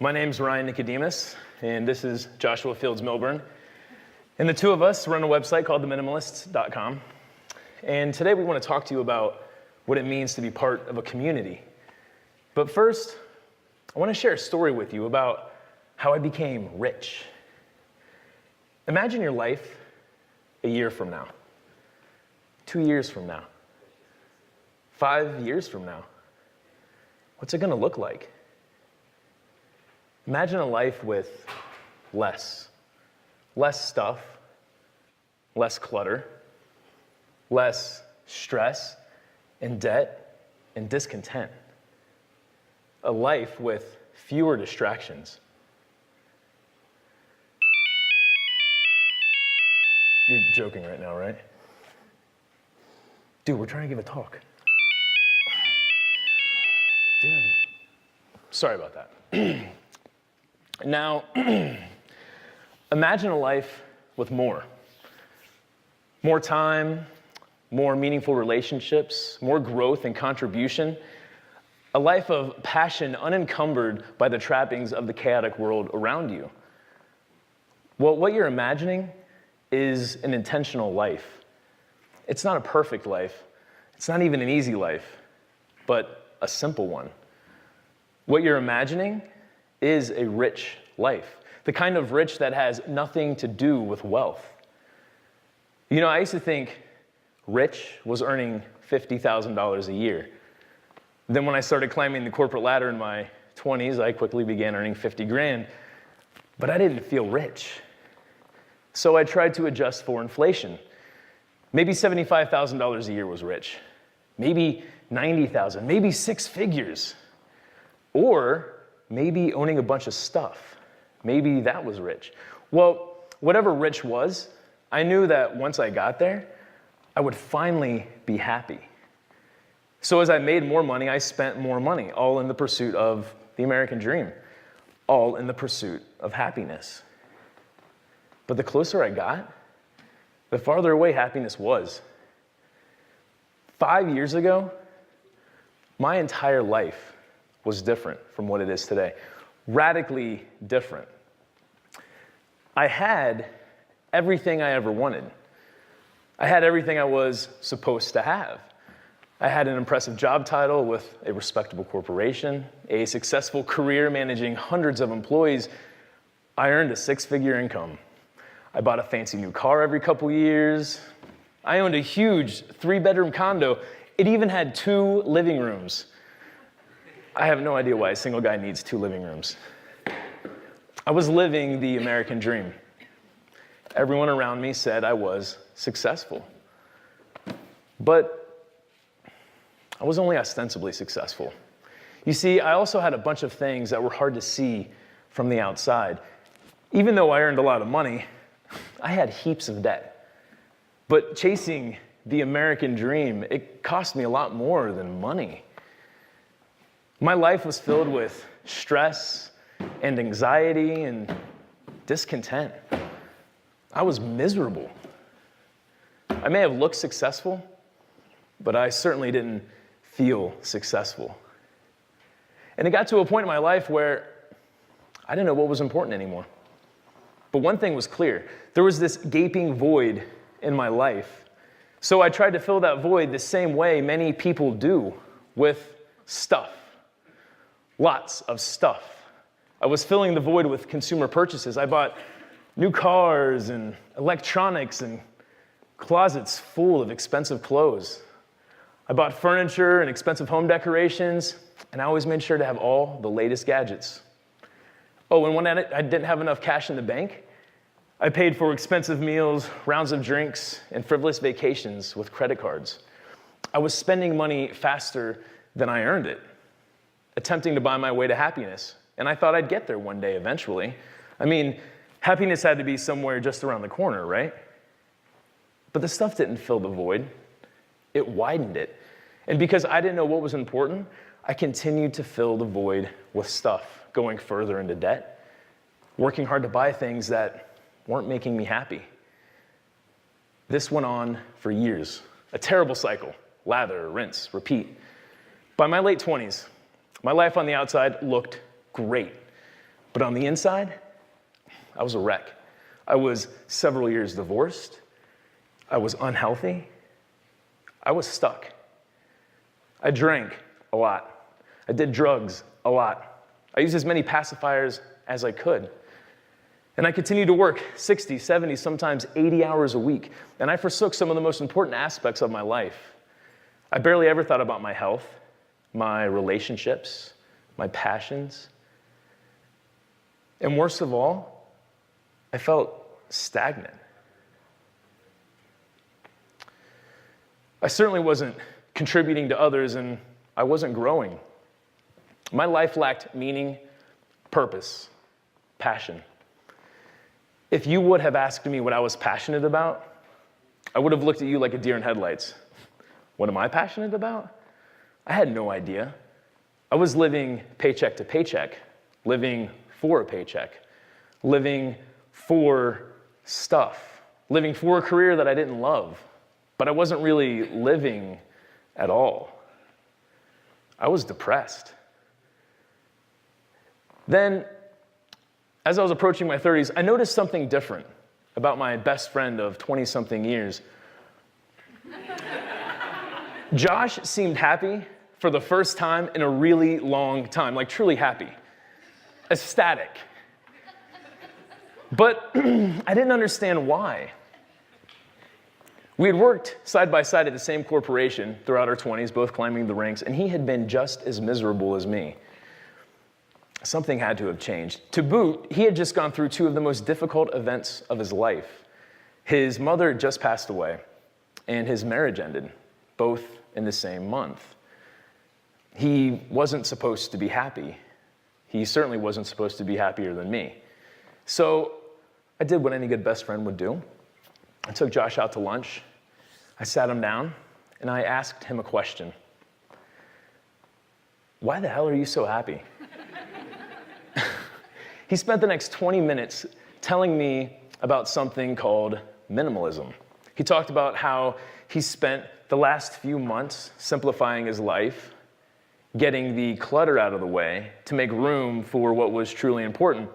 My name's Ryan Nicodemus, and this is Joshua Fields Milburn. And the two of us run a website called Minimalists.com. And today we want to talk to you about what it means to be part of a community. But first, I want to share a story with you about how I became rich. Imagine your life a year from now, 2 years from now, 5 years from now. What's it going to look like? Imagine a life with less stuff, less clutter, less stress and debt and discontent. A life with fewer distractions. You're joking right now, right? Dude, we're trying to give a talk. Dude. Sorry about that. Now, imagine a life with more. More time, more meaningful relationships, more growth and contribution. A life of passion unencumbered by the trappings of the chaotic world around you. Well, what you're imagining is an intentional life. It's not a perfect life. It's not even an easy life, but a simple one. What you're imagining is a rich life, the kind of rich that has nothing to do with wealth. You know, I used to think rich was earning $50,000 a year. Then when I started climbing the corporate ladder in my 20s, I quickly began earning 50 grand, but I didn't feel rich. So I tried to adjust for inflation. Maybe $75,000 a year was rich. Maybe $90,000, maybe six figures. Or maybe owning a bunch of stuff. Maybe that was rich. Well, whatever rich was, I knew that once I got there, I would finally be happy. So as I made more money, I spent more money, all in the pursuit of the American dream, all in the pursuit of happiness. But the closer I got, the farther away happiness was. 5 years ago, my entire life was different from what it is today. Radically different. I had everything I ever wanted. I had everything I was supposed to have. I had an impressive job title with a respectable corporation, a successful career managing hundreds of employees. I earned a six-figure income. I bought a fancy new car every couple years. I owned a huge 3-bedroom condo. It even had 2 living rooms. I have no idea why a single guy needs 2 living rooms. I was living the American dream. Everyone around me said I was successful. But I was only ostensibly successful. You see, I also had a bunch of things that were hard to see from the outside. Even though I earned a lot of money, I had heaps of debt. But chasing the American dream, it cost me a lot more than money. My life was filled with stress and anxiety and discontent. I was miserable. I may have looked successful, but I certainly didn't feel successful. And it got to a point in my life where I didn't know what was important anymore. But one thing was clear. There was this gaping void in my life. So I tried to fill that void the same way many people do, with stuff. Lots of stuff. I was filling the void with consumer purchases. I bought new cars and electronics and closets full of expensive clothes. I bought furniture and expensive home decorations, and I always made sure to have all the latest gadgets. Oh, and when I didn't have enough cash in the bank, I paid for expensive meals, rounds of drinks, and frivolous vacations with credit cards. I was spending money faster than I earned it, attempting to buy my way to happiness. And I thought I'd get there one day eventually. I mean, happiness had to be somewhere just around the corner, right? But the stuff didn't fill the void. It widened it. And because I didn't know what was important, I continued to fill the void with stuff, going further into debt, working hard to buy things that weren't making me happy. This went on for years. A terrible cycle. lather, rinse, repeat. By my late 20s, my life on the outside looked great. But on the inside, I was a wreck. I was several years divorced. I was unhealthy. I was stuck. I drank a lot. I did drugs a lot. I used as many pacifiers as I could. And I continued to work 60, 70, sometimes 80 hours a week. And I forsook some of the most important aspects of my life. I barely ever thought about my health, my relationships, my passions. And worst of all, I felt stagnant. I certainly wasn't contributing to others, and I wasn't growing. My life lacked meaning, purpose, passion. If you would have asked me what I was passionate about, I would have looked at you like a deer in headlights. What am I passionate about? I had no idea. I was living paycheck to paycheck, living for a paycheck, living for stuff, living for a career that I didn't love, but I wasn't really living at all. I was depressed. Then, as I was approaching my 30s, I noticed something different about my best friend of 20-something years. Josh seemed happy for the first time in a really long time, like truly happy, ecstatic. But I didn't understand why. We had worked side by side at the same corporation throughout our 20s, both climbing the ranks, and he had been just as miserable as me. Something had to have changed. To boot, he had just gone through two of the most difficult events of his life. His mother had just passed away, and his marriage ended, both in the same month. He wasn't supposed to be happy. He certainly wasn't supposed to be happier than me. So I did what any good best friend would do. I took Josh out to lunch. I sat him down, and I asked him a question. Why the hell are you so happy? He spent the next 20 minutes telling me about something called minimalism. He talked about how he spent the last few months simplifying his life, getting the clutter out of the way to make room for what was truly important.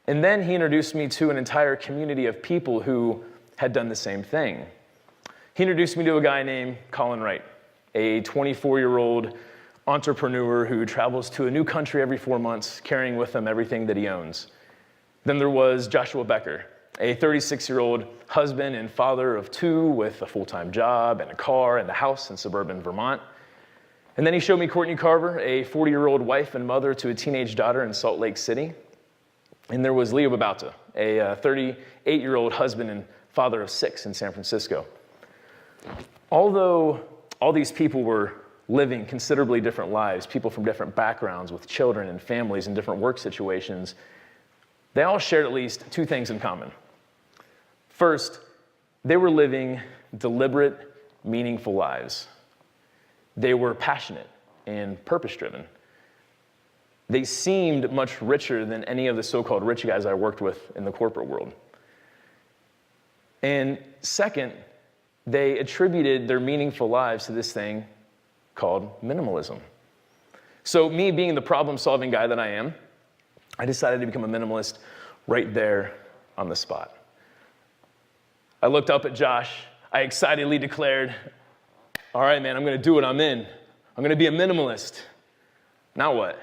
And then he introduced me to an entire community of people who had done the same thing. He introduced me to a guy named Colin Wright, a 24-year-old entrepreneur who travels to a new country every 4 months, carrying with him everything that he owns. Then there was Joshua Becker, a 36-year-old husband and father of two with a full-time job and a car and a house in suburban Vermont. And then he showed me Courtney Carver, a 40-year-old wife and mother to a teenage daughter in Salt Lake City. And there was Leo Babauta, a 38-year-old husband and father of 6 in San Francisco. Although all these people were living considerably different lives, people from different backgrounds with children and families and different work situations, they all shared at least two things in common. First, they were living deliberate, meaningful lives. They were passionate and purpose-driven. They seemed much richer than any of the so-called rich guys I worked with in the corporate world. And second, they attributed their meaningful lives to this thing called minimalism. So me being the problem-solving guy that I am, I decided to become a minimalist right there on the spot. I looked up at Josh. I excitedly declared, all right, man, I'm going to do it. I'm in. I'm going to be a minimalist. Now what?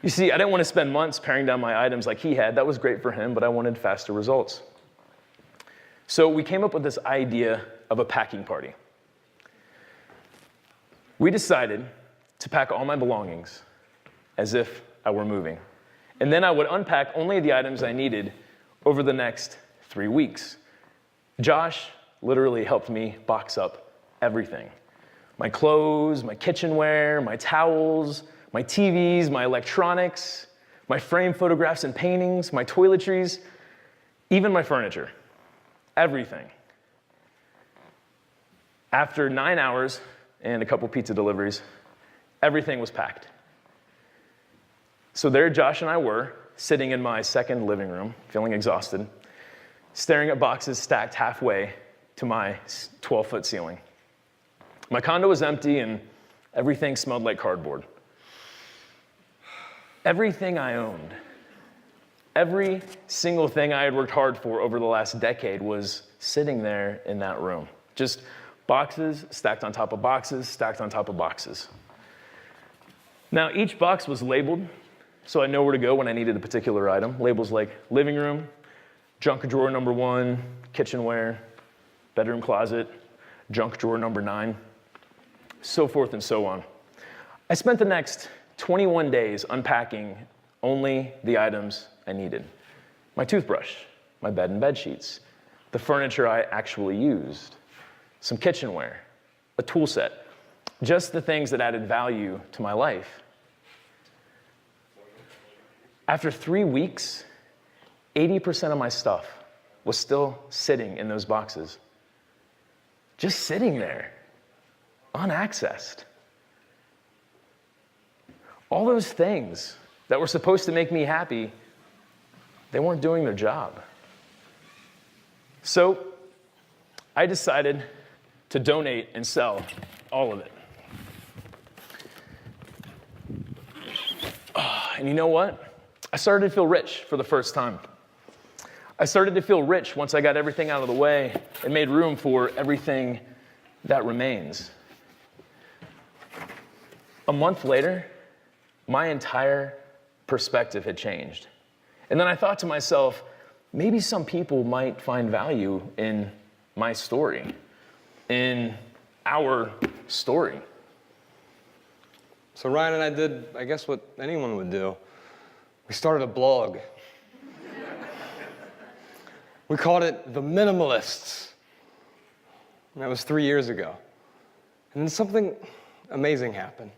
You see, I didn't want to spend months paring down my items like he had. That was great for him, but I wanted faster results. So we came up with this idea of a packing party. We decided to pack all my belongings as if I were moving. And then I would unpack only the items I needed over the next 3 weeks. Josh literally helped me box up everything. My clothes, my kitchenware, my towels, my TVs, my electronics, my framed photographs and paintings, my toiletries, even my furniture. Everything. After 9 hours and a couple pizza deliveries, everything was packed. So there Josh and I were, sitting in my second living room, feeling exhausted, staring at boxes stacked halfway to my 12-foot ceiling. My condo was empty and everything smelled like cardboard. Everything I owned, every single thing I had worked hard for over the last decade was sitting there in that room. Just boxes stacked on top of boxes, stacked on top of boxes. Now, each box was labeled, so I know where to go when I needed a particular item. Labels like living room, junk drawer number 1, kitchenware, bedroom closet, junk drawer number 9, so forth and so on. I spent the next 21 days unpacking only the items I needed. My toothbrush, my bed and bed sheets, the furniture I actually used, some kitchenware, a tool set, just the things that added value to my life. After 3 weeks, 80% of my stuff was still sitting in those boxes. Just sitting there, unaccessed. All those things that were supposed to make me happy, they weren't doing their job. So I decided to donate and sell all of it. And you know what? I started to feel rich for the first time. I started to feel rich once I got everything out of the way and made room for everything that remains. A month later, my entire perspective had changed. And then I thought to myself, maybe some people might find value in my story, in our story. So Ryan and I did, I guess, what anyone would do. We started a blog. We called it The Minimalists. And that was 3 years ago. And then something amazing happened.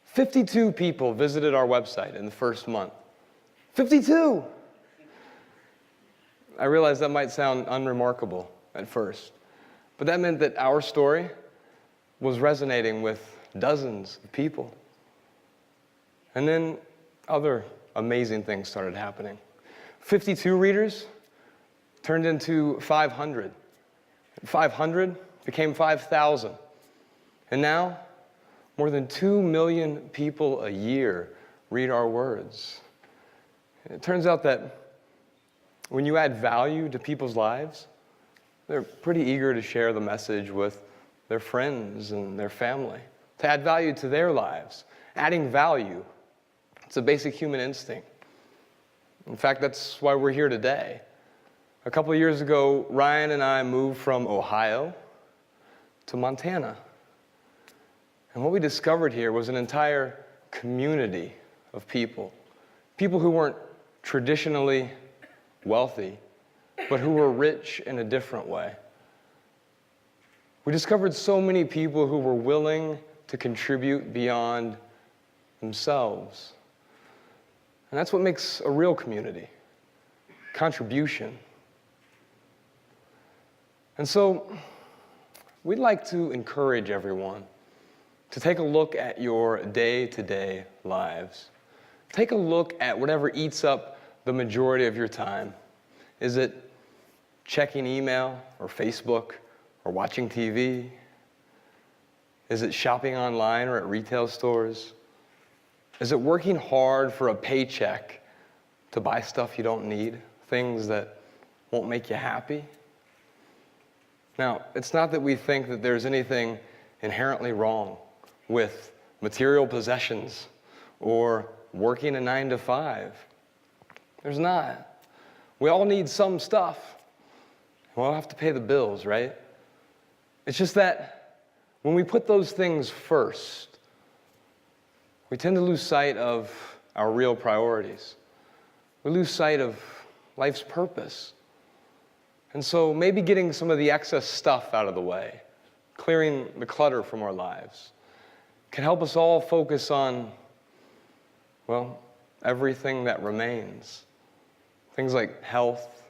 52 people visited our website in the first month. 52! I realized that might sound unremarkable at first, but that meant that our story was resonating with dozens of people. And then other amazing things started happening. 52 readers turned into 500. 500 became 5,000. And now, more than 2 million people a year read our words. And it turns out that when you add value to people's lives, they're pretty eager to share the message with their friends and their family, to add value to their lives. Adding value, it's a basic human instinct. In fact, that's why we're here today. A couple of years ago, Ryan and I moved from Ohio to Montana. And what we discovered here was an entire community of people. People who weren't traditionally wealthy, but who were rich in a different way. We discovered so many people who were willing to contribute beyond themselves. And that's what makes a real community: contribution. And so, we'd like to encourage everyone to take a look at your day-to-day lives. Take a look at whatever eats up the majority of your time. Is it checking email or Facebook or watching TV? Is it shopping online or at retail stores? Is it working hard for a paycheck to buy stuff you don't need, things that won't make you happy? Now, it's not that we think that there's anything inherently wrong with material possessions or working a 9-to-5. There's not. We all need some stuff. We all have to pay the bills, right? It's just that when we put those things first, we tend to lose sight of our real priorities. We lose sight of life's purpose. And so maybe getting some of the excess stuff out of the way, clearing the clutter from our lives, can help us all focus on, well, everything that remains. Things like health,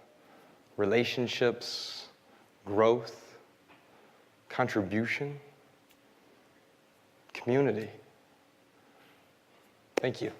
relationships, growth, contribution, community. Thank you.